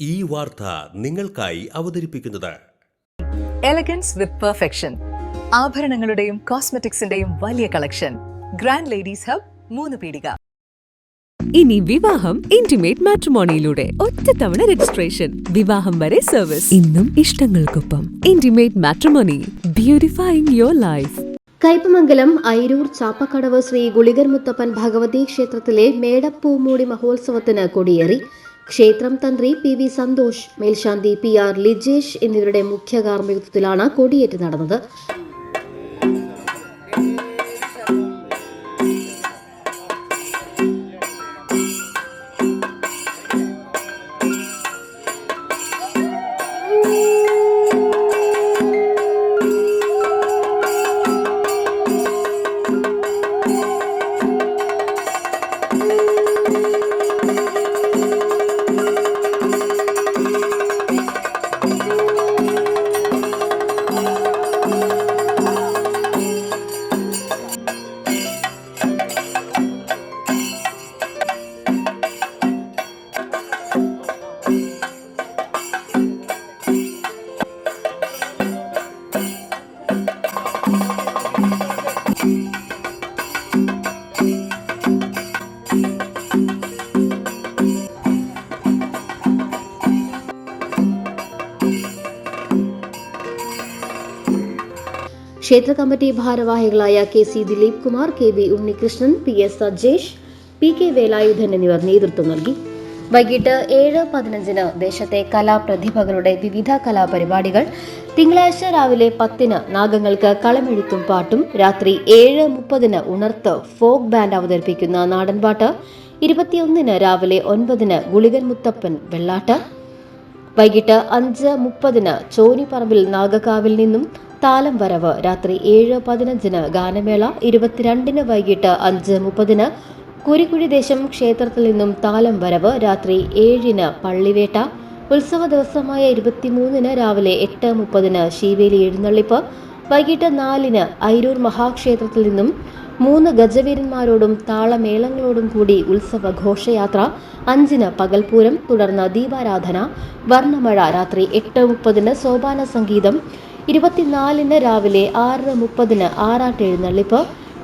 ഈ വാർത്ത നിങ്ങൾക്കായി അവതരിപ്പിക്കുന്നത് എലഗൻസ് വിത്ത് പെർഫെക്ഷൻ. ആഭരണങ്ങളുടെയും കോസ്മെറ്റിക്സിന്റെയും വലിയ കളക്ഷൻ. ഗ്രാൻഡ് ലേഡീസ് ഹബ്, 3 പീടിക. ഇനി വിവാഹം ഇന്റിമേറ്റ് മാട്രിമോണിയിലൂടെ ഒറ്റത്തവണ രജിസ്ട്രേഷൻ, വിവാഹം വരെ സർവീസ്. ഇന്നും ഇഷ്ടങ്ങൾക്കൊപ്പം Intimate Matrimony, beautifying your life. Kaipamangalam Airoor Chappakadavu Shri Gulikan Muthappan Bhagavathi ക്ഷേത്രത്തിലെ മേടപ്പൂമൂടി മഹോത്സവത്തിന് കൊടിയേറി. ക്ഷേത്രം തന്ത്രി പി.വി. സന്തോഷ്, മേൽശാന്തി പി.ആർ. ലിജേഷ് എന്നിവരുടെ മുഖ്യ കാർമ്മികത്വത്തിലാണ് കൊടിയേറ്റ് നടന്നത്. ക്ഷേത്ര കമ്മിറ്റി ഭാരവാഹികളായ K C. Dileep Kumar, KB. Unnikrishnan, PS. Sajesh, P K. Velayudhan എന്നിവർ നേതൃത്വം നൽകി. വൈകിട്ട് 7:15 ദേശത്തെ കലാപ്രതിഭകളുടെ വിവിധ കലാപരിപാടികൾ. തിങ്കളാഴ്ച രാവിലെ 10 നാഗങ്ങൾക്ക് കളമെഴുത്തും പാട്ടും. രാത്രി 7:30 ഉണർത്ത് ഫോക്ക് ബാൻഡ് അവതരിപ്പിക്കുന്ന നാടൻപാട്ട്. 21 രാവിലെ 9 ഗുളികൻ മുത്തപ്പൻ വെള്ളാട്ട്. വൈകിട്ട് 5:30 ചോനിപ്പറമ്പിൽ നാഗക്കാവിൽ നിന്നും താലം വരവ്. രാത്രി 7:15 ഗാനമേള. 22 വൈകിട്ട് 5:30 കുരിക്കുഴി ദേശം ക്ഷേത്രത്തിൽ നിന്നും താലം വരവ്. രാത്രി 7 പള്ളിവേട്ട. ഉത്സവ ദിവസമായ 23 രാവിലെ 8:30 ശീവേലി എഴുന്നള്ളിപ്പ്. വൈകിട്ട് 4 ഐരൂർ മഹാക്ഷേത്രത്തിൽ നിന്നും 3 ഗജവീരന്മാരോടും താളമേളങ്ങളോടും കൂടി ഉത്സവ ഘോഷയാത്ര. 5 പകൽപൂരം, തുടർന്ന് ദീപാരാധന, വർണ്ണമഴ. രാത്രി 8:30 സോപാന സംഗീതം. 24 രാവിലെ 6:30 ആറാട്ട് എഴുന്നള്ളിപ്പ്.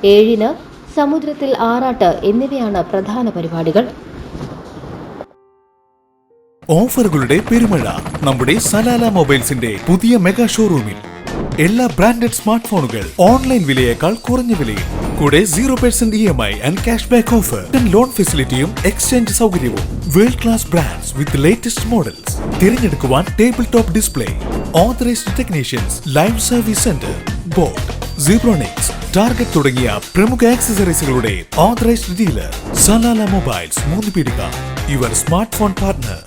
7 സമുദ്രത്തിൽ ആറാട്ട് എന്നിവയാണ് പ്രധാന പരിപാടികൾ. ഓഫറുകളുടെ പെരുമഴ നമ്മുടെ സലാല മൊബൈൽസിന്റെ പുതിയ മെഗാ ഷോറൂമിൽ. എല്ലാ ബ്രാൻഡഡ് സ്മാർട്ട് ഫോണുകൾ ഓൺലൈൻ വിലയേക്കാൾ കുറഞ്ഞ വിലയിൽ. കൂടെ 0% EMI and cash back offer. Loan ഫെസിലിറ്റിയും എക്സ്ചേഞ്ച് സൗകര്യവും. World class brands with latest models. തിരഞ്ഞെടുക്കുവാൻ table top display, authorised technicians, live service centre, Boat, Zebronics, Target തുടങ്ങിയ പ്രമുഖ ആക്സസറീസുകളുടെ ഓതറൈസ്ഡ് ഡീലർ. സലാല മൊബൈൽസ്, 3 പീടിക, യുവർ സ്മാർട്ട് ഫോൺ പാർട്ട്ണർ.